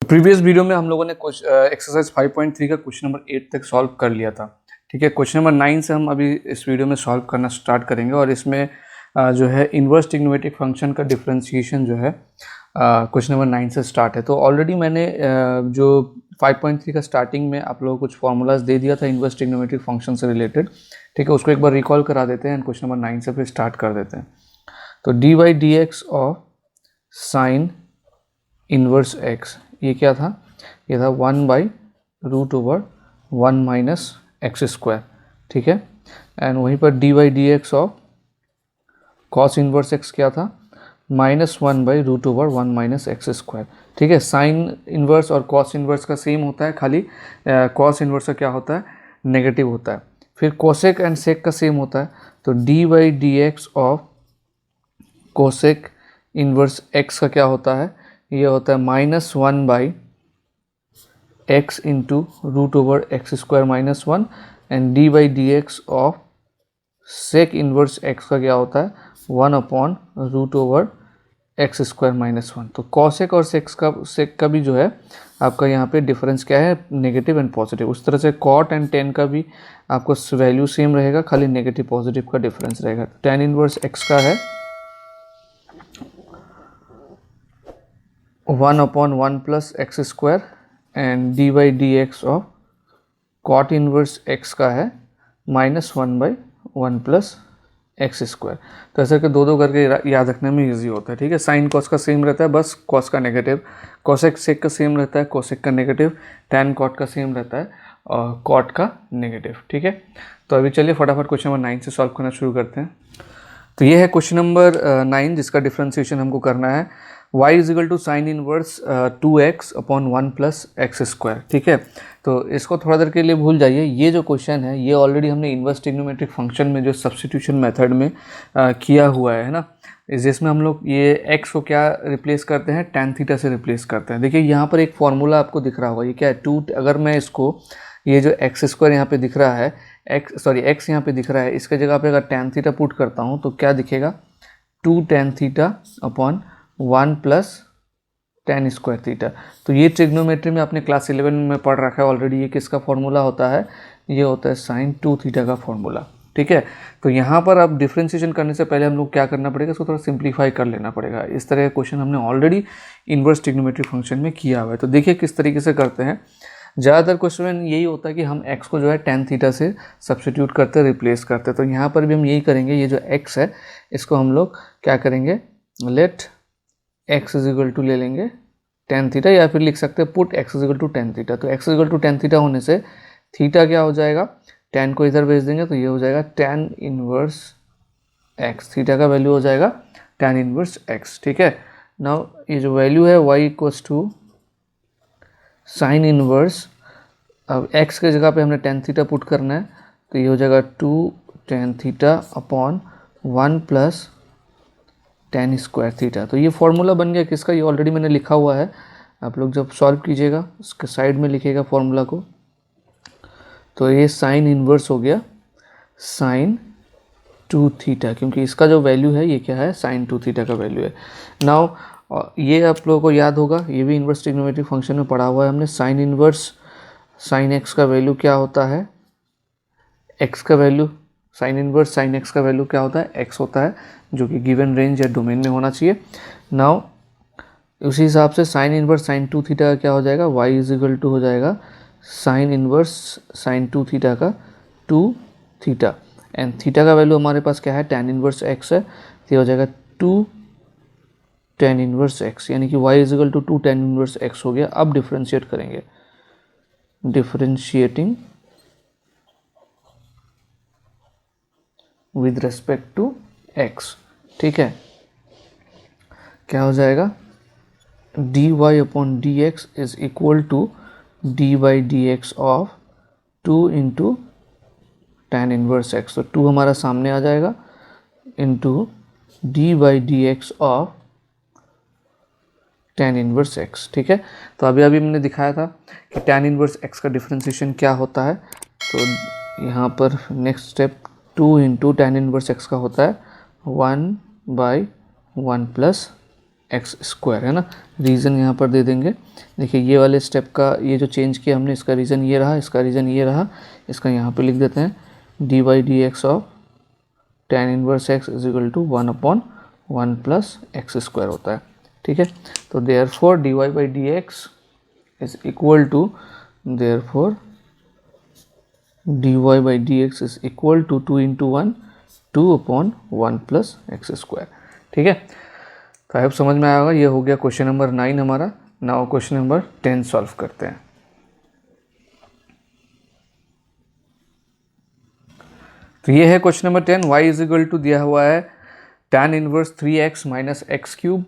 Previous video में हम लोगों ने कुछ एक्सरसाइज 5.3 का क्वेश्चन नंबर 8 तक सॉल्व कर लिया था। ठीक है, क्वेश्चन नंबर 9 से हम अभी इस वीडियो में सॉल्व करना स्टार्ट करेंगे और इसमें जो है इन्वर्स ट्रिग्नोमेट्रिक फंक्शन का डिफरेंशिएशन जो है क्वेश्चन नंबर 9 से स्टार्ट है। तो ऑलरेडी मैंने जो 5.3 का स्टार्टिंग में आप लोगों को कुछ फार्मूलाज दे दिया था इन्वर्स ट्रिग्नोमेट्रिक फंक्शन से रिलेटेड। ठीक है, उसको एक बार रिकॉल करा देते हैं एंड क्वेश्चन नंबर 9 से फिर स्टार्ट कर देते हैं। तो d by d x of sign inverse x, ये क्या था? ये था 1/√1 माइनस एक्स स्क्वायर। ठीक है, एंड वहीं पर D by d x of cos inverse x क्या था? -1/√1 माइनस एक्स स्क्वायर। ठीक है, साइन इन्वर्स और कॉस इन्वर्स का सेम होता है, खाली कॉस इन्वर्स का क्या होता है? नेगेटिव होता है। फिर कोसेक एंड सेक का सेम होता है, तो d by d x of cosec inverse x का क्या होता है? ये होता है -1/x into √x square -1 and d by d x of sec inverse x का क्या होता है? 1/√x square -1। तो कॉसेक और सेक का भी जो है आपका यहाँ पे डिफरेंस क्या है? Negative and positive. उस तरह से कॉट एंड टेन का भी आपको वैल्यू सेम रहेगा, खाली नेगेटिव पॉजिटिव का डिफरेंस रहेगा। टेन इन्वर्स एक्स का है 1/1 plus x square and d by d x of cot inverse x का है -1/1 प्लस एक्स स्क्वायर। तो ऐसे के दो करके याद रखने में इजी होता है। ठीक है, साइन कॉस का सेम रहता है, बस कॉस का नेगेटिव। कोसेक सेक का सेम रहता है, कोसेक का नेगेटिव। टैन कॉट का सेम रहता है और कॉट का नेगेटिव। ठीक है, तो अभी चलिए फटाफट क्वेश्चन नंबर 9 से सॉल्व करना शुरू करते हैं। तो ये है क्वेश्चन नंबर 9 जिसका डिफ्रेंसिएशन हमको करना है y is equal to sine inverse 2x upon 1 plus x square. ठीक है, तो इसको थोड़ा देर के लिए भूल जाइए। ये जो क्वेश्चन है ये ऑलरेडी हमने इन्वर्स ट्रिग्नोमेट्रिक फंक्शन में जो सब्स्टिट्यूशन मेथड में किया हुआ है ना, जिसमें हम लोग ये x को क्या रिप्लेस करते हैं? tan थीटा से रिप्लेस करते हैं। देखिए यहाँ पर एक फॉर्मूला आपको दिख रहा होगा, ये क्या है? 2। अगर मैं इसको ये जो एक्स स्क्वायर यहाँ पे दिख रहा है, एक्स यहाँ पे दिख रहा है, इसके जगह पे अगर tan थीटा पुट करता हूँ तो क्या दिखेगा? 2 tan theta upon 1 plus tan square theta. तो ये ट्रिग्नोमेट्री में आपने क्लास 11 में पढ़ रखा है ऑलरेडी। ये किसका फॉर्मूला होता है? ये होता है साइन 2 थीटा का फॉर्मूला। ठीक है, तो यहाँ पर अब डिफ्रेंशिएशन करने से पहले हम लोग क्या करना पड़ेगा? इसको थोड़ा सिंप्लीफाई कर लेना पड़ेगा। इस तरह का क्वेश्चन हमने ऑलरेडी इन्वर्स ट्रिग्नोमेट्रिक फंक्शन में किया हुआ है। तो देखिए किस तरीके से करते हैं। ज़्यादातर क्वेश्चन यही होता है कि हम x को जो है tan थीटा से सब्स्टिट्यूट करते हैं, रिप्लेस करते हैं। तो यहाँ पर भी हम यही करेंगे। ये जो x है इसको हम लोग क्या करेंगे? Let x is equal to ले लेंगे tan थीटा, या फिर लिख सकते हैं put x is equal to tan theta. तो x is equal to tan theta होने से थीटा क्या हो जाएगा? tan को इधर भेज देंगे तो ये हो जाएगा tan इनवर्स x। थीटा का वैल्यू हो जाएगा tan इनवर्स x। ठीक है, नाउ ये जो वैल्यू है y equals to sine inverse, अब x के जगह पे हमने tan थीटा पुट करना है तो ये हो जाएगा 2 tan theta upon 1 plus tan square theta. तो ये फॉर्मूला बन गया किसका? ये ऑलरेडी मैंने लिखा हुआ है। आप लोग जब सॉल्व कीजिएगा उसके साइड में लिखिएगा फॉर्मूला को। तो ये साइन इनवर्स हो गया साइन 2 थीटा, क्योंकि इसका जो वैल्यू है ये क्या है? साइन 2 थीटा का वैल्यू है। नाउ ये आप लोगों को याद होगा, ये भी इन्वर्स ट्रिग्नोमेट्रिक फंक्शन में पढ़ा हुआ है हमने। साइन इनवर्स साइन एक्स का वैल्यू क्या होता है? एक्स का value, sine inverse sine x का वैल्यू क्या होता है? एक्स होता है, जो कि गिवन रेंज या डोमेन में होना चाहिए। नाउ उसी हिसाब से साइन इनवर्स साइन 2 थीटा का क्या हो जाएगा? y इज इक्वल टू हो जाएगा साइन इनवर्स साइन 2 थीटा का 2 थीटा, एंड थीटा का वैल्यू हमारे पास क्या है? tan इनवर्स x है, तो ये हो जाएगा 2 tan इनवर्स x, यानी कि y is equal to 2 tan inverse x हो गया। अब डिफ्रेंशिएट करेंगे, differentiating with respect to x। ठीक है, क्या हो जाएगा? dy upon d x is equal to d by d x of 2 into tan inverse x। तो 2 हमारा सामने आ जाएगा into d by d x of tan inverse x। ठीक है, तो अभी हमने दिखाया था कि tan इनवर्स x का डिफ्रेंशिएशन क्या होता है। तो यहाँ पर next step 2 into tan inverse x का होता है 1/1 प्लस एक्स स्क्वायर, है ना। रीज़न यहाँ पर दे देंगे। देखिए ये वाले स्टेप का ये जो चेंज किया हमने, इसका रीज़न ये रहा, इसका रीज़न ये रहा, इसका यहाँ पे लिख देते हैं d by d x of tan inverse x is equal to 1/1 plus x square होता है, ठीक है। तो therefore d y by d x is equal to, therefore d y by d x is equal to 2 into 1 2/1 plus x square, ठीक है। तो आई समझ में आया होगा। ये हो गया क्वेश्चन नंबर 9 हमारा। नाउ क्वेश्चन नंबर 10 सॉल्व करते हैं। तो ये है question number 10। y is equal to दिया हुआ है tan inverse 3x minus x cube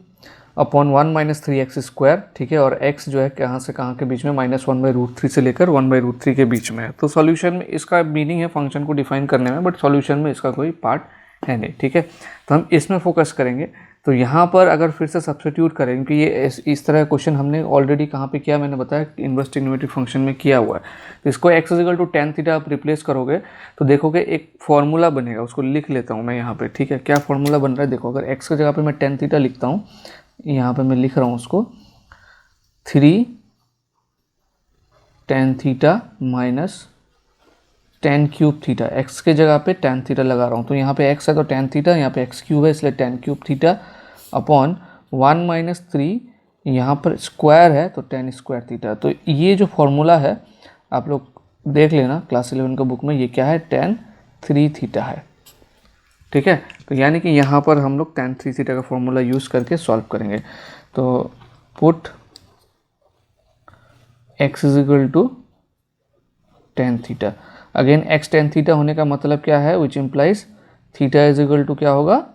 upon 1 minus 3x square, ठीक है। और x जो है कहाँ से कहाँ के बीच में, -1/√3 से लेकर 1/√3 के बीच में है। तो सॉल्यूशन में इसका मीनिंग है फंक्शन को डिफाइन करने में, बट सॉल्यूशन में इसका कोई पार्ट है नहीं, ठीक है। तो हम इसमें फोकस करेंगे। तो यहाँ पर अगर फिर से सब्स्टिट्यूट करें, क्योंकि ये इस तरह का क्वेश्चन हमने ऑलरेडी कहाँ पे किया, मैंने बताया इनवर्स ट्रिग्नोमेट्रिक फंक्शन में किया हुआ है। तो इसको x equal to tan theta आप रिप्लेस करोगे तो देखोगे एक फॉर्मूला बनेगा, उसको लिख लेता हूँ मैं यहाँ पे, ठीक है। क्या फॉर्मूला बन रहा है देखो, अगर x की जगह पे मैं tan थीटा लिखता हूँ, यहाँ पे मैं लिख रहा हूँ उसको 3 tan theta minus tan cube theta, x के जगह पे tan थीटा लगा रहा हूँ। तो यहाँ पे x है तो tan थीटा, यहाँ पे x क्यूब है इसलिए tan cube theta upon 1 minus 3, यहाँ पर स्क्वायर है तो tan स्क्वायर थीटा। तो ये जो फॉर्मूला है आप लोग देख लेना क्लास 11 का बुक में, ये क्या है, tan 3 थीटा है, ठीक है। तो यानी कि यहाँ पर हम लोग tan 3 थीटा का फॉर्मूला यूज़ करके सॉल्व करेंगे। तो put x is equal to tan theta. Again x tan theta होने का मतलब क्या है, which implies theta is equal to क्या होगा,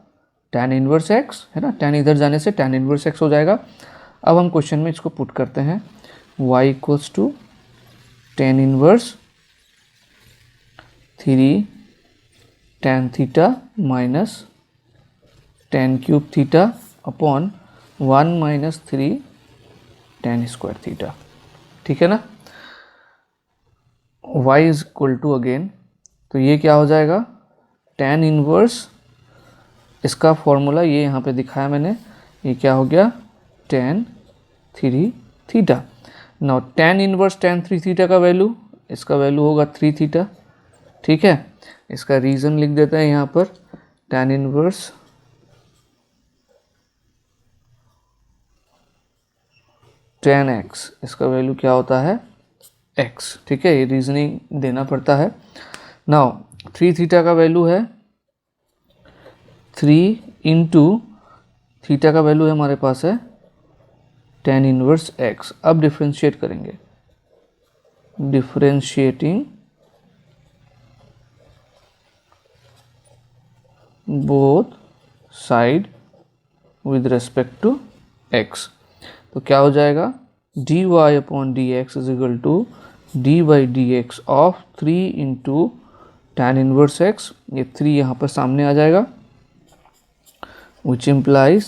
tan इनवर्स x, है ना। tan इधर जाने से tan इनवर्स x हो जाएगा। अब हम क्वेश्चन में इसको पुट करते हैं, y equals to tan inverse 3 tan theta minus tan cube theta upon 1 minus 3 tan square theta, ठीक है ना। y is equal to again, तो ये क्या हो जाएगा, tan इनवर्स, इसका फॉर्मूला ये यहाँ पे दिखाया मैंने, ये क्या हो गया, tan 3 theta. Now tan inverse tan 3 theta का वैल्यू, इसका वैल्यू होगा 3 थीटा, ठीक है। इसका रीज़न लिख देते हैं यहाँ पर, tan इनवर्स tan x, इसका वैल्यू क्या होता है, x, ठीक है। ये रीजनिंग देना पड़ता है। नाउ 3 थीटा का वैल्यू है 3 इंटू थीटा का वैल्यू है हमारे पास है tan इनवर्स x। अब डिफ्रेंशिएट करेंगे, differentiating both side with respect to x। तो क्या हो जाएगा, dy upon d x is equal to d by d x of 3 into tan inverse x। ये 3 यहाँ पर सामने आ जाएगा, which implies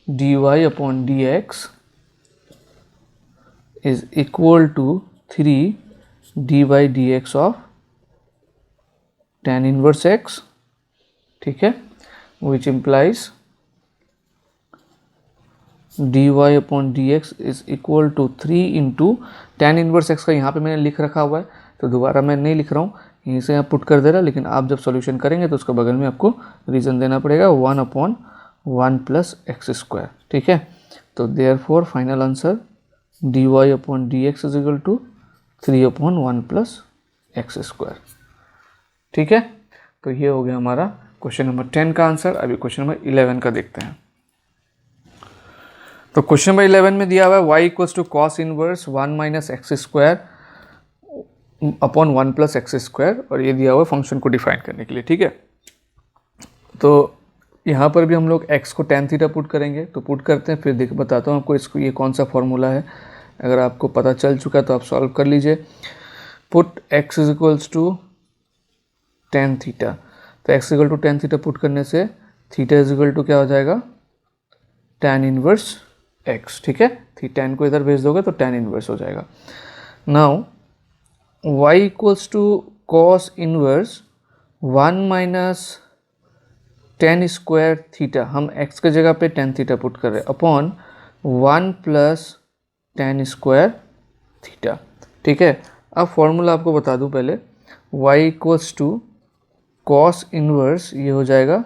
dy upon dx is equal to 3 d by dx of tan inverse x, ठीक है। which implies dy upon dx is equal to 3 into tan inverse x का यहाँ पे मैंने लिख रखा हुआ है तो दोबारा मैं नहीं लिख रहा हूँ, यहीं से यहाँ पुट कर दे रहा, लेकिन आप जब सॉल्यूशन करेंगे तो उसका बगल में आपको रीज़न देना पड़ेगा, 1/1 प्लस एक्स स्क्वायर, ठीक है। तो therefore final answer dy upon d x is equal to 3/1 plus x square, ठीक है। तो ये हो गया हमारा क्वेश्चन नंबर 10 का आंसर। अभी क्वेश्चन नंबर 11 का देखते हैं। तो क्वेश्चन नंबर 11 में दिया हुआ है y equals to cos inverse 1 minus x square upon 1 plus x square, और ये दिया हुआ है फंक्शन को डिफाइन करने के लिए, ठीक है। तो यहाँ पर भी हम लोग x को tan थीटा पुट करेंगे, तो पुट करते हैं, फिर बताता हूँ आपको इसको ये कौन सा फॉर्मूला है। अगर आपको पता चल चुका है तो आप सॉल्व कर लीजिए। Put x is equals to tan theta, तो x equal to tan theta put करने से थीटा इज इक्वल टू क्या हो जाएगा, tan इनवर्स x, ठीक है। tan को इधर भेज दोगे तो tan इनवर्स हो जाएगा। Now y equals to cos inverse 1 minus tan square theta, हम x के जगह पे टेन थीटा पुट कर रहे हैं, upon 1 plus tan square theta. ठीक है, अब फॉर्मूला आपको बता दूं पहले, y equals to cos inverse, ये हो जाएगा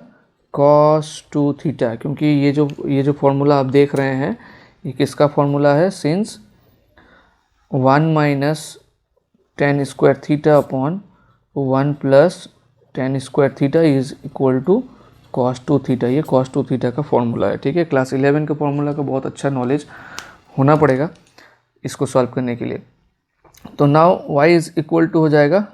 cos 2 थीटा, क्योंकि ये जो फॉर्मूला आप देख रहे हैं ये किसका फॉर्मूला है, since 1 minus tan square theta upon 1 plus tan square theta is equal to cos 2 theta, ये cos 2 थीटा का फॉर्मूला है। ठीक है, क्लास 11 के फॉर्मूला का बहुत अच्छा नॉलेज होना पड़ेगा इसको सॉल्व करने के लिए। तो now y is equal to हो जाएगा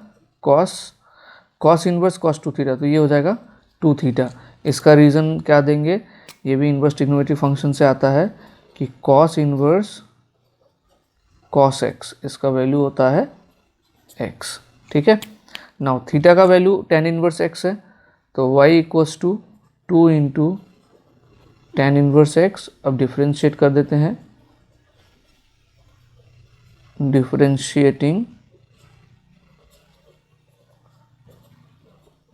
cos इनवर्स cos 2 थीटा, तो ये हो जाएगा 2 थीटा। इसका रीज़न क्या देंगे, ये भी इनवर्स ट्रिग्नोमेट्री फंक्शन से आता है कि cos इनवर्स cos x, इसका वैल्यू होता है x। ठीक है, नाउ थीटा का वैल्यू tan इनवर्स x है, तो y equals to 2 into tan inverse x। अब डिफ्रेंशिएट कर देते हैं, differentiating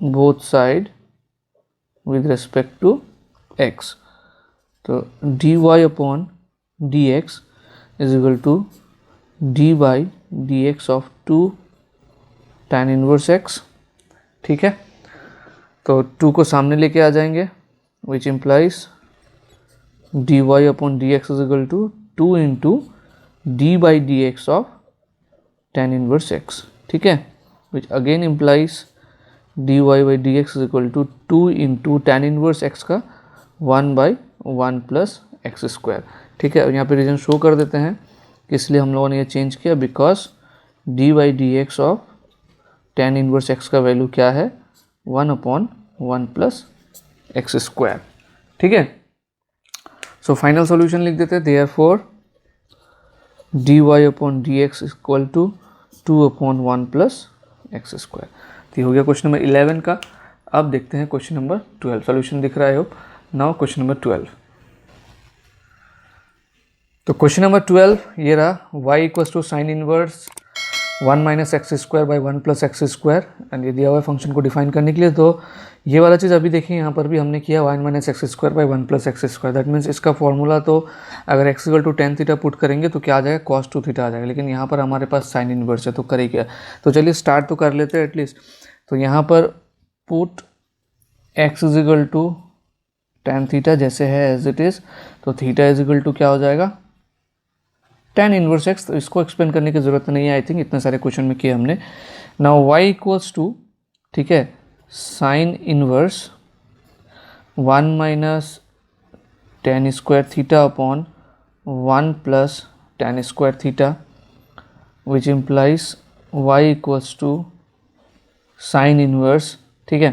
both side with respect to x, तो dy upon dx is equal to d by dx of 2 tan inverse x। ठीक है, तो 2 को सामने लेके आ जाएंगे, which implies dy upon dx is equal to 2 into d by dx of tan inverse x। ठीक है, which again implies dy by dx is equal to 2 into tan inverse x का 1 बाई 1 प्लस एक्स स्क्वायर। ठीक है, यहाँ पे reason show कर देते हैं कि इसलिए हम लोगों ने ये चेंज किया, because D by d x of tan inverse x का वैल्यू क्या है, 1 अपॉन 1 प्लस एक्स स्क्वायर। ठीक है, सो फाइनल सॉल्यूशन लिख देते हैं, therefore d y upon d x equal to 2 upon 1 plus x square. तो हो गया क्वेश्चन नंबर 11 का। अब देखते हैं क्वेश्चन नंबर 12, सॉल्यूशन दिख रहा है होप। नाउ क्वेश्चन नंबर 12, तो क्वेश्चन नंबर 12 ये रहा, y equals to sine inverse 1 minus x square by 1 plus x square, and ये दिया हुआ फंक्शन को डिफाइन करने के लिए। तो ये वाला चीज़ अभी देखिए, यहाँ पर भी हमने किया 1 minus x square by 1 plus x square, that means इसका फॉर्मूला तो अगर x equal to tan theta put करेंगे तो क्या आ जाएगा, cos 2 थीटा आ जाएगा, लेकिन यहाँ पर हमारे पास साइन इनवर्स है, तो करे क्या। तो चलिए स्टार्ट तो कर लेते हैं एटलीस्ट। तो यहाँ पर put x is equal to tan theta जैसे है एज इट इज़, तो थीटा इज इक्वल टू क्या हो जाएगा, tan इनवर्स x। तो इसको एक्सप्लेन करने की ज़रूरत नहीं है, आई थिंक इतने सारे क्वेश्चन में किए हमने। नाउ y इक्वल्स टू, ठीक है, sine inverse 1 minus tan square theta upon 1 plus tan square theta, which implies y equals to sine inverse, ठीक है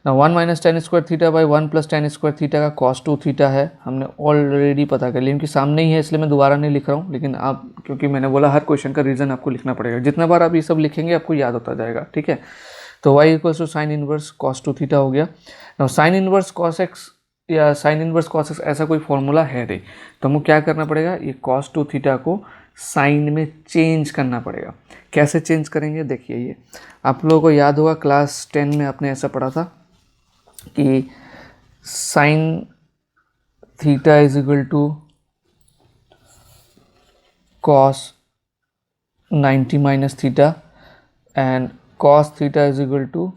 ना, 1 minus tan square theta by 1 plus tan square theta का cos 2 theta है, हमने already पता कर लिया, क्योंकि सामने ही है इसलिए मैं दोबारा नहीं लिख रहा हूँ। लेकिन आप, क्योंकि मैंने बोला हर क्वेश्चन का रीज़न आपको लिखना पड़ेगा, जितना बार आप ये सब लिखेंगे आपको याद होता जाएगा। ठीक है, तो y equals to sine inverse cos 2 theta हो गया। ना साइन इनवर्स cos x या साइन इनवर्स cos x ऐसा कोई फॉर्मूला है नहीं, तो हमको क्या करना पड़ेगा, ये cos 2 थीटा को साइन में चेंज करना पड़ेगा। कैसे चेंज करेंगे, देखिए ये आप लोगों को याद होगा क्लास 10 में आपने ऐसा पढ़ा था कि sine theta is equal to cos 90 minus theta and cos theta is equal to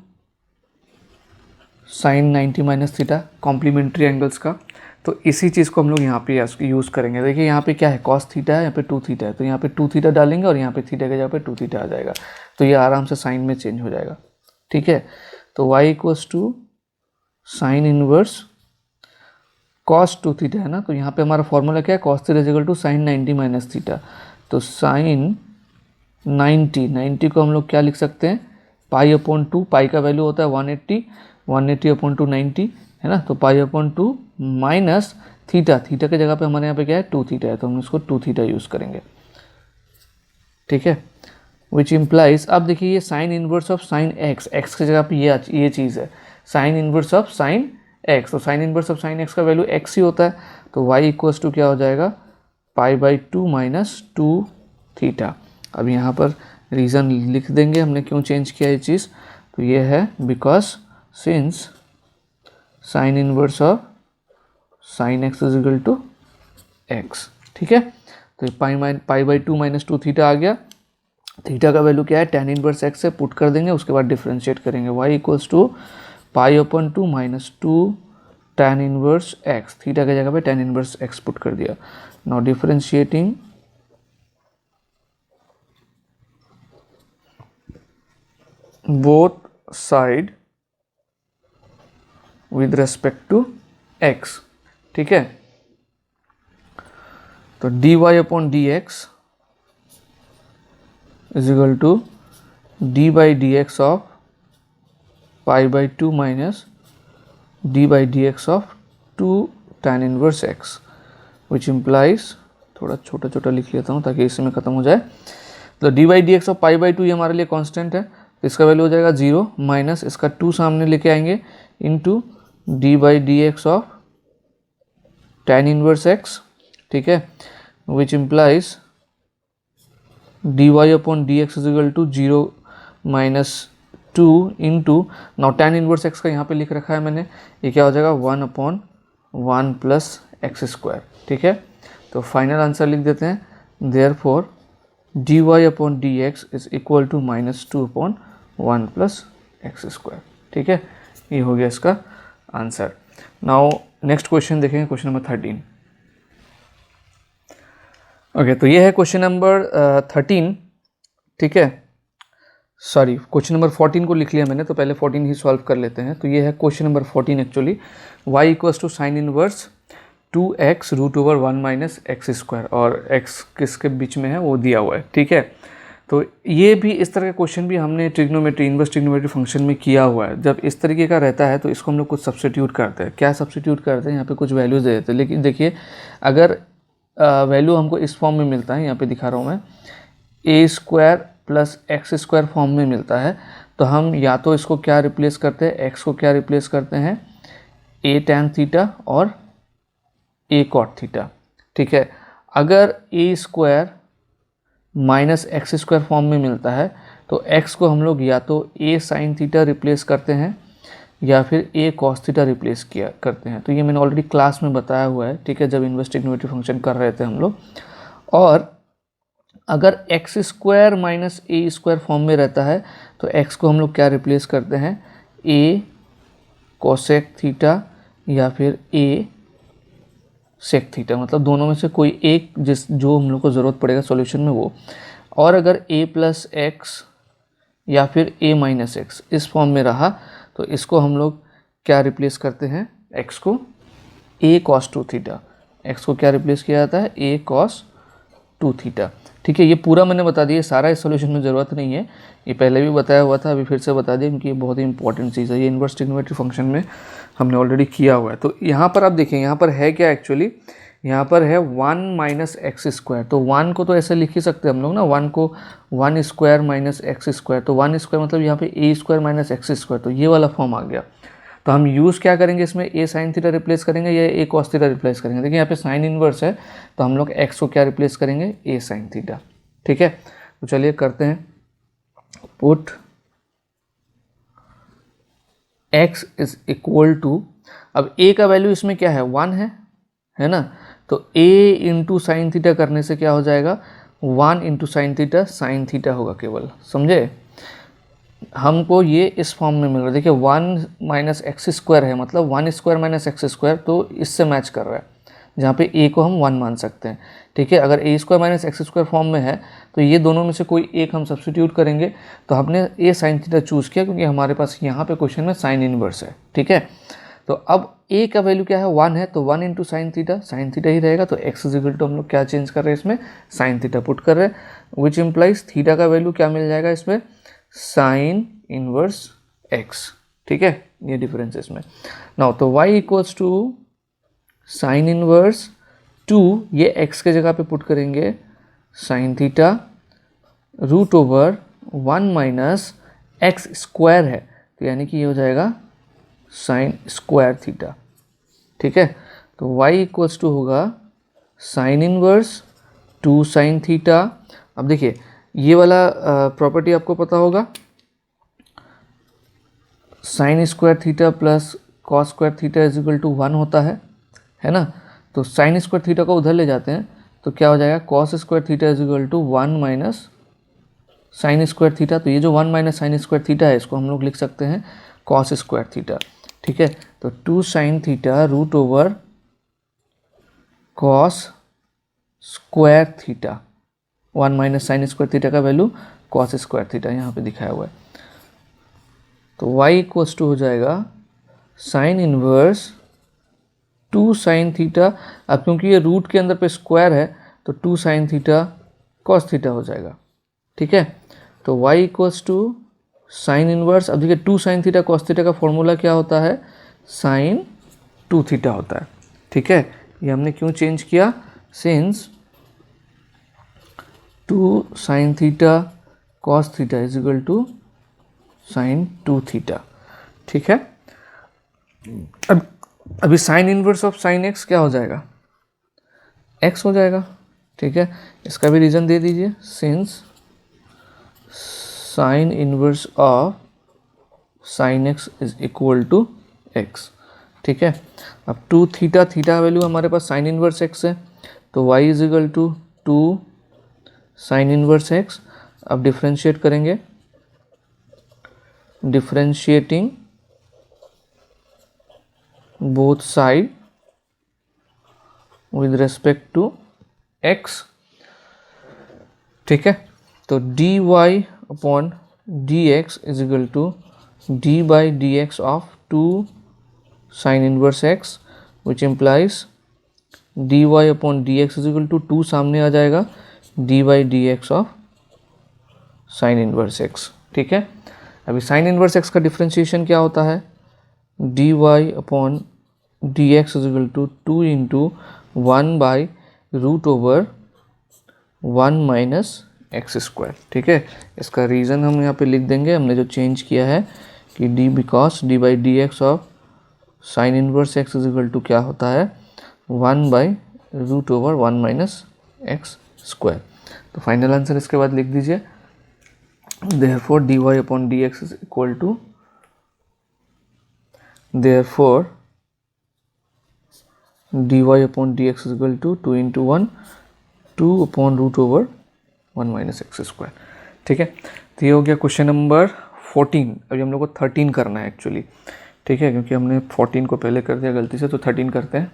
sine 90 minus theta, complementary angles का। तो इसी चीज़ को हम लोग यहाँ पे यूज़ करेंगे। देखिए यहाँ पे क्या है, कॉस थीटा है, यहाँ पे 2 थीटा है, तो यहाँ पे 2 थीटा डालेंगे और यहाँ पे थीटा के जगह पे 2 थीटा आ जाएगा, तो ये आराम से साइन में चेंज हो जाएगा। ठीक है, तो y equals to sine inverse cos 2 theta है ना, तो यहाँ पे हमारा फॉर्मूला क्या है, cos theta is equal to sine 90 minus theta. तो साइन 90 को हम लोग क्या लिख सकते हैं, पाई अपॉन 2, पाई का वैल्यू होता है 180 अपॉन 2 90 है ना, तो पाई अपॉन 2 माइनस थीटा के जगह पे हमारे यहाँ पे क्या है 2 थीटा है, तो हम इसको 2 थीटा यूज़ करेंगे। ठीक है, विच इम्प्लाइज, अब देखिए ये sine inverse of sine x की जगह पे ये चीज़ है sine inverse of sine x, तो sine inverse of sine x का वैल्यू एक्स ही होता है, तो y इक्वल्स टू क्या हो जाएगा, पाई बाई 2 माइनस 2 थीटा। अब यहाँ पर रीज़न लिख देंगे हमने क्यों चेंज किया ये चीज़, तो ये है because since sine inverse of sine x is equal to x. ठीक है, तो pi by two minus two theta आ गया। थीटा का वैल्यू क्या है, टेन इनवर्स एक्स से पुट कर देंगे, उसके बाद डिफ्रेंशिएट करेंगे। Y equals to pi upon two minus two tan inverse x, theta की जगह पे टेन इनवर्स एक्स पुट कर दिया। Now differentiating both side with respect to x. ठीक है, तो dy upon d x is equal to d by d x of pi by two minus d by d x of two tan inverse x, which implies, थोड़ा छोटा छोटा लिख लेता हूँ ताकि इसमें ख़त्म हो जाए। तो d by d x of pi by to ये हमारे लिए कांस्टेंट है, तो इसका वैल्यू हो जाएगा 0 माइनस इसका 2 सामने लेके आएंगे into d by d x of tan inverse x. ठीक है, which implies dy upon d x is equal to 0 minus 2 into, now tan inverse x का यहाँ पे लिख रखा है मैंने, ये क्या हो जाएगा 1 अपॉन 1 प्लस एक्स स्क्वायर। ठीक है, तो फाइनल आंसर लिख देते हैं, therefore dy upon d x is equal to minus 2 upon 1 plus x square. ठीक है, ये हो गया इसका आंसर। नाउ नेक्स्ट क्वेश्चन देखेंगे, क्वेश्चन नंबर 13। ओके, तो ये है क्वेश्चन नंबर 13। ठीक है, सॉरी क्वेश्चन नंबर 14 को लिख लिया मैंने, तो पहले 14 ही सॉल्व कर लेते हैं। तो ये है question number 14 actually, y equals to sine inverse 2x root over 1 minus x square, और x किसके बीच में है वो दिया हुआ है। ठीक है, तो ये भी इस तरह का क्वेश्चन भी हमने ट्रिग्नोमेट्री, इनवर्स ट्रिग्नोमेट्री फंक्शन में किया हुआ है। जब इस तरीके का रहता है तो इसको हम लोग कुछ सब्स्टिट्यूट करते हैं। क्या सब्स्टिट्यूट करते हैं, यहाँ पे कुछ वैल्यूज दे देते हैं। लेकिन देखिए, अगर वैल्यू हमको इस फॉर्म में मिलता है, यहाँ पे दिखा रहा हूँ मैं, a square plus x square form में मिलता है, तो हम या तो इसको क्या रिप्लेस करते हैं, एक्स को क्या रिप्लेस करते हैं, ए टैन थीटा और ए कॉट थीटा। ठीक है, अगर a square minus x square form में मिलता है तो एक्स को हम लोग या तो ए साइन थीटा रिप्लेस करते हैं या फिर ए कॉस थीटा रिप्लेस किया करते हैं। तो ये मैंने ऑलरेडी क्लास में बताया हुआ है। ठीक है, जब इनवर्स ट्रिग्नोमेट्री फंक्शन कर रहे थे हम लोग। और अगर एक्स स्क्वायर माइनस ए स्क्वायर फॉर्म में रहता है तो एक्स को हम लोग क्या रिप्लेस करते हैं, ए कोसेक थीटा या फिर ए सेक थीटा, मतलब दोनों में से कोई एक जो हम लोग को ज़रूरत पड़ेगा सॉल्यूशन में वो। और अगर ए प्लस एक्स या फिर ए माइनस एक्स इस फॉर्म में रहा तो इसको हम लोग क्या रिप्लेस करते हैं, एक्स को ए कॉस टू थीटा, एक्स को क्या रिप्लेस किया जाता है, ए कॉस टू थीटा। ठीक है, ये पूरा मैंने बता दिया, सारा इस सॉल्यूशन में ज़रूरत नहीं है, ये पहले भी बताया हुआ था, अभी फिर से बता दिया क्योंकि ये बहुत ही इंपॉर्टेंट चीज़ है। ये इनवर्स ट्रिग्नोमेट्री फंक्शन में हमने ऑलरेडी किया हुआ है। तो यहाँ पर आप देखें, यहाँ पर है क्या एक्चुअली, यहाँ पर है 1 माइनस एक्स स्क्वायर। तो 1 को तो ऐसे लिख ही सकते हैं हम लोग ना, 1 को 1 स्क्वायर माइनस एक्स स्क्वायर, तो 1 स्क्वायर मतलब यहाँ पे ए स्क्वायर माइनस एक्स स्क्वायर, तो ये वाला फॉर्म आ गया। तो हम यूज़ क्या करेंगे इसमें, ए साइन थीटा रिप्लेस करेंगे या ए कॉस थीटा रिप्लेस करेंगे। देखिए यहाँ पे साइन इनवर्स है तो हम लोग एक्स को क्या रिप्लेस करेंगे, ए साइन थीटा। ठीक है, तो चलिए करते हैं, put x is equal to, अब a का वैल्यू इसमें क्या है, 1 है ना, तो a इंटू साइन थीटा करने से क्या हो जाएगा, 1 इंटू साइन थीटा होगा केवल, समझे। हमको ये इस फॉर्म में मिल रहा है, देखिए 1 माइनस एक्स स्क्वायर है, मतलब 1 स्क्वायर माइनस एक्स स्क्वायर, तो इससे मैच कर रहा है, जहाँ पे a को हम 1 मान सकते हैं। ठीक है, अगर a square minus x square form में है तो ये दोनों में से कोई एक हम सब्स्टिट्यूट करेंगे। तो हमने ए साइन थीटा चूज़ किया क्योंकि हमारे पास यहाँ पे क्वेश्चन में साइन इनवर्स है। ठीक है, तो अब ए का वैल्यू क्या है, 1 है, तो 1 इंटू साइन थीटा ही रहेगा। तो एक्स इज इक्वल टू हम लोग क्या चेंज कर रहे हैं इसमें, साइन थीटा पुट कर रहे हैं, विच इम्प्लाइज थीटा का वैल्यू क्या मिल जाएगा इसमें, साइन इनवर्स एक्स। ठीक है, ये डिफरेंस इसमें। नाउ तो y equals to sine inverse 2, ये x के जगह पे पुट करेंगे sine theta root over 1 minus x square है, तो यानी कि ये हो जाएगा साइन स्क्वायर थीटा। ठीक है, तो y इक्वल्स टू होगा साइन इनवर्स 2 साइन थीटा। अब देखिए ये वाला प्रॉपर्टी आपको पता होगा, sine square theta plus cos square theta is equal to 1 होता है ना। तो साइन स्क्वायर थीटा को उधर ले जाते हैं तो क्या हो जाएगा, cos square theta is equal to 1 minus sine square theta. तो ये जो 1 माइनस साइन स्क्वायर थीटा है इसको हम लोग लिख सकते हैं कॉस स्क्वायर थीटा, ठीक है। तो 2 sine theta root over cos square theta, 1 minus sine square theta का वैल्यू कॉस स्क्वायर थीटा यहाँ पे दिखाया हुआ है। तो y इक्वल्स टू हो जाएगा साइन इनवर्स 2 साइन थीटा। अब क्योंकि ये रूट के अंदर पे स्क्वायर है तो 2 साइन थीटा कॉस थीटा हो जाएगा, ठीक है। तो y equals to sine inverse, अब देखिए 2 साइन थीटा कॉस थीटा का फॉर्मूला क्या होता है, साइन 2 थीटा होता है, ठीक है। ये हमने क्यों चेंज किया, since 2 sine theta cos theta is equal to sine 2 theta, ठीक है। अब अभी sine inverse of sine x क्या हो जाएगा, एक्स हो जाएगा, ठीक है। इसका भी रीज़न दे दीजिए, since sine inverse of sine x is equal to x, ठीक है। अब 2 थीटा, थीटा वैल्यू हमारे पास साइन इनवर्स एक्स है तो y is equal to 2 sine inverse x. अब डिफ्रेंशिएट करेंगे, differentiating both side with respect to x, ठीक है। तो dy upon dx is equal to d by dx of 2 sine inverse x, which implies dy upon dx is equal to 2 सामने आ जाएगा, d by dx of sine inverse x, ठीक है। अभी sine inverse x का differentiation क्या होता है, dy upon dx is equal to 2 into 1 by root over 1 minus x square, ठीक है। इसका रीज़न हम यहाँ पे लिख देंगे, हमने जो चेंज किया है कि d because d by d x of sine inverse x is equal to क्या होता है 1 by root over 1 minus x square. तो फाइनल आंसर इसके बाद लिख दीजिए, therefore dy upon dx is equal to, therefore dy upon dx is equal to 2 into 1 2 upon root over 1 minus x square, ठीक है। तो ये हो गया क्वेश्चन नंबर 14। अभी हम लोग को 13 करना है एक्चुअली, ठीक है, क्योंकि हमने 14 को पहले कर दिया गलती से, तो 13 करते हैं।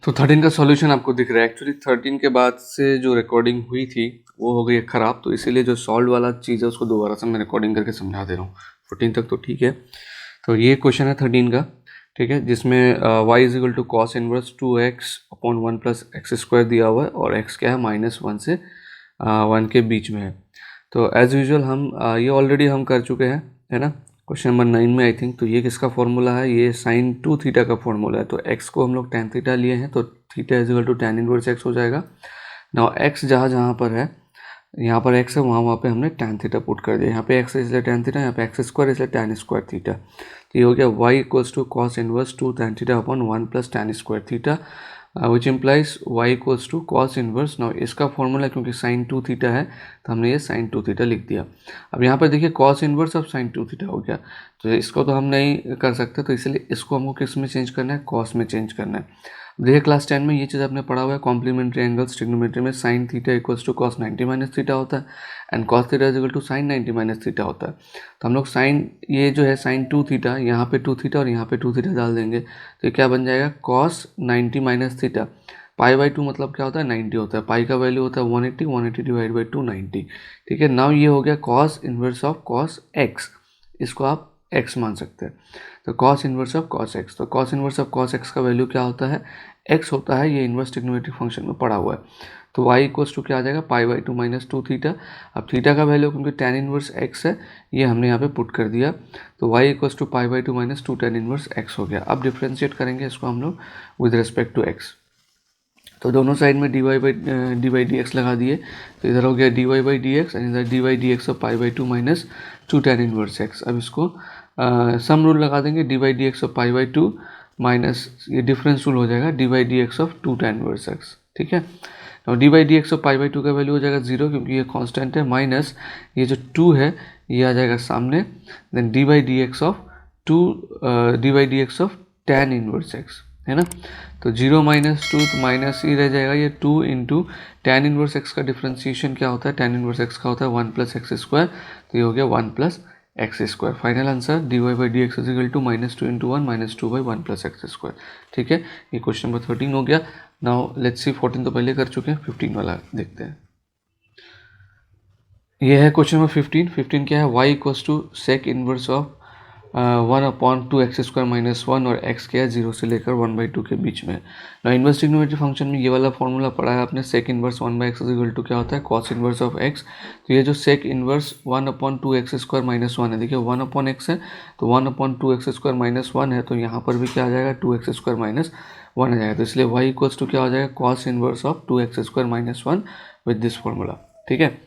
तो 13 का सॉल्यूशन आपको दिख रहा है। एक्चुअली 13 के बाद से जो रिकॉर्डिंग हुई थी वो हो गई ख़राब, तो इसीलिए जो सॉल्व वाला चीज़ है उसको दोबारा से मैं रिकॉर्डिंग करके समझा दे रहा हूँ। 14 तक तो ठीक है। तो ये क्वेश्चन है 13 का, ठीक है, जिसमें y is equal to cos inverse 2x upon 1 plus x square दिया हुआ है और x क्या है -1 से 1 के बीच में है। तो एज़ यूजुअल हम ये ऑलरेडी हम कर चुके हैं, है ना, क्वेश्चन नंबर 9 में आई थिंक। तो ये किसका फॉर्मूला है, ये साइन 2 थीटा का फॉर्मूला है। तो x को हम लोग tan थीटा लिए हैं तो theta is equal to tan inverse x हो जाएगा। नाउ x जहाँ पर है, यहाँ पर x है, वहाँ पे हमने tan थीटा पुट कर दिया। यहाँ पे x है इसलिए tan थीटा, यहाँ पे एक्स स्क्वायर इसलिए tan स्क्वायर थीटा। तो ये हो गया y equals to cos inverse 2 tan theta upon 1 plus tan square theta, which implies y equals to cos inverse. Now इसका फॉर्मूला क्योंकि साइन 2 थीटा है तो हमने ये साइन 2 थीटा लिख दिया। अब यहाँ पर देखिए कॉस इनवर्स अब साइन 2 थीटा हो गया, तो इसको तो हम नहीं कर सकते, तो इसलिए इसको हमको किस में चेंज करना है, कॉस में चेंज करना है। देखिए क्लास 10 में ये चीज़ आपने पढ़ा हुआ है, कॉम्प्लीमेंट्री एंगल्स ट्रिग्नोमेट्री में sine theta equals to cos 90 minus theta होता है and cos theta is equal to sine 90 minus theta होता है। तो हम लोग साइन, ये जो है साइन 2 थीटा, यहाँ पे 2 थीटा और यहाँ पे 2 थीटा डाल देंगे तो ये क्या बन जाएगा, cos 90 minus theta. Pi by 2 मतलब क्या होता है, 90 होता है। पाई का वैल्यू होता है 180, 180 डिवाइड बाई 2 90, ठीक है। नाउ ये हो गया cos inverse of cos x, इसको आप x मान सकते हैं। तो cos inverse of cos x, तो cos inverse of cos x का वैल्यू क्या होता है, x होता है, ये इन्वर्स ट्रिग्नोमेट्रिक फंक्शन में पड़ा हुआ है। तो y इक्वल्स टू क्या आ जाएगा, पाई बाई 2 माइनस 2 थीटा। अब थीटा का वैल्यू क्योंकि tan इन्वर्स x है ये हमने यहाँ पे पुट कर दिया, तो y equals to pi by 2 minus 2 tan inverse x हो गया। अब डिफ्रेंशिएट करेंगे इसको हम लोग विद रिस्पेक्ट टू x, तो दोनों साइड में dy बाई डी एक्स लगा दिए, तो इधर हो गया dy by d x and इधर dy by d x of pi by 2 minus 2 tan inverse x। अब इसको सम रूल लगा देंगे, dy by d x of pi by 2 minus ये डिफरेंस रूल हो जाएगा dy by d x of 2 tan inverse x, ठीक है। और dy by d x of pi by 2 का वैल्यू हो जाएगा 0 क्योंकि ये कांस्टेंट है, माइनस ये जो 2 है ये आ जाएगा सामने, then dy by d x of two d by d x of tan inverse x, है ना। तो 0 माइनस टू तो माइनस ही रह जाएगा, ये 2 इंटू tan इनवर्स एक्स का डिफ्रेंसिएशन क्या होता है, tan इनवर्स एक्स का होता है 1 प्लस एक्स स्क्वायर, तो ये हो गया 1 plus x square. Final answer d y by d x is equal to -2 into 1 -2 by 1 plus x square. ठीक है, ये क्वेश्चन नंबर 13 हो गया। नाउ लेट्स सी 14 तो पहले कर चुके हैं, 15 वाला देखते हैं। ये है क्वेश्चन नंबर 15 क्या है, y equals to sec inverse of 1/2 x square minus 1 और x क्या है 0 से लेकर 1/2 के बीच में। ना इन्वर्स ट्रिग्नोमेट्री फंक्शन में ये वाला फॉर्मूला पढ़ा है आपने, sec inverse 1/x is equal to क्या होता है कॉस इनवर्स ऑफ x। तो ये जो sec inverse 1/2 x square minus 1 है, देखिए 1/x है तो 1/2 एक्स स्क्वायर माइनस 1 है, तो यहाँ पर भी क्या आ जाएगा 2 एक्स स्क्वायर माइनस 1 आ जाएगा। तो इसलिए y इक्वल्स टू क्या हो जाएगा cos inverse of 2 x square minus 1 with this formula. ठीक है,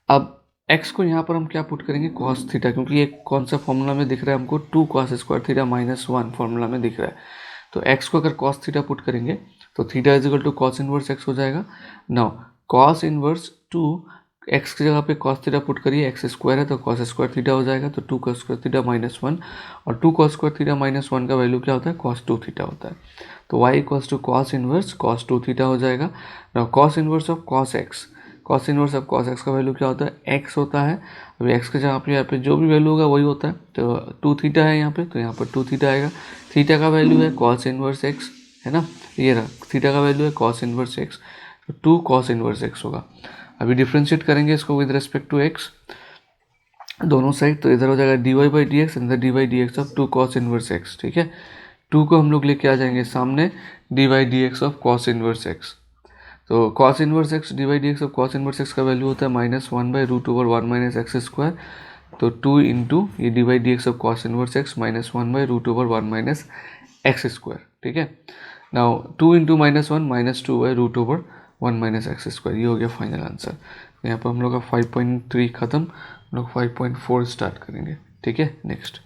अब x को यहाँ पर हम क्या पुट करेंगे cos थीटा, क्योंकि ये कौन सा फॉर्मूला में दिख रहा है हमको 2 cos square theta minus 1 formula में दिख रहा है। तो x को अगर cos थीटा पुट करेंगे तो theta is equal to cos inverse x हो जाएगा। नाउ cos इनवर्स 2 x की जगह पे cos थीटा पुट करिए, x स्क्वायर है तो cos स्क्वायर थीटा हो जाएगा, तो 2 cos स्क्वायर थीटा माइनस 1 और 2 cos स्क्वायर थीटा माइनस 1 का वैल्यू क्या होता है cos 2 थीटा होता है। तो y equals to cos inverse cos 2 theta हो जाएगा। Now cos inverse of cos x, cos inverse of cos x का वैल्यू क्या होता है x होता है। अभी x के जगह पे यहाँ पे जो भी वैल्यू होगा वही होता है, तो 2 थीटा है यहाँ पे, तो यहाँ पर 2 थीटा आएगा। थीटा का वैल्यू है cos इनवर्स x, है ना, ये रहा थीटा का वैल्यू है cos इनवर्स x, तो 2 cos इनवर्स x होगा। अभी डिफ्रेंशिएट करेंगे इसको विद रिस्पेक्ट टू x दोनों साइड, तो इधर हो जाएगा d y by d x, इधर d y d x of 2 cos inverse x। ठीक है, 2 को हम लोग लेके आ जाएंगे सामने, d y d x of cos inverse x। तो cos inverse x d y d x of cos inverse x का वैल्यू होता है -1/√1 माइनस एक्स स्क्वायर, तो 2 इंटू ये d y d x of cos inverse x -1/√1 minus x square. ठीक है, now 2 into -1 -2/√1 minus x square, ये हो गया फाइनल आंसर। यहाँ पर हम लोग का 5.3 खत्म, हम लोग 5.4 स्टार्ट करेंगे। ठीक है, नेक्स्ट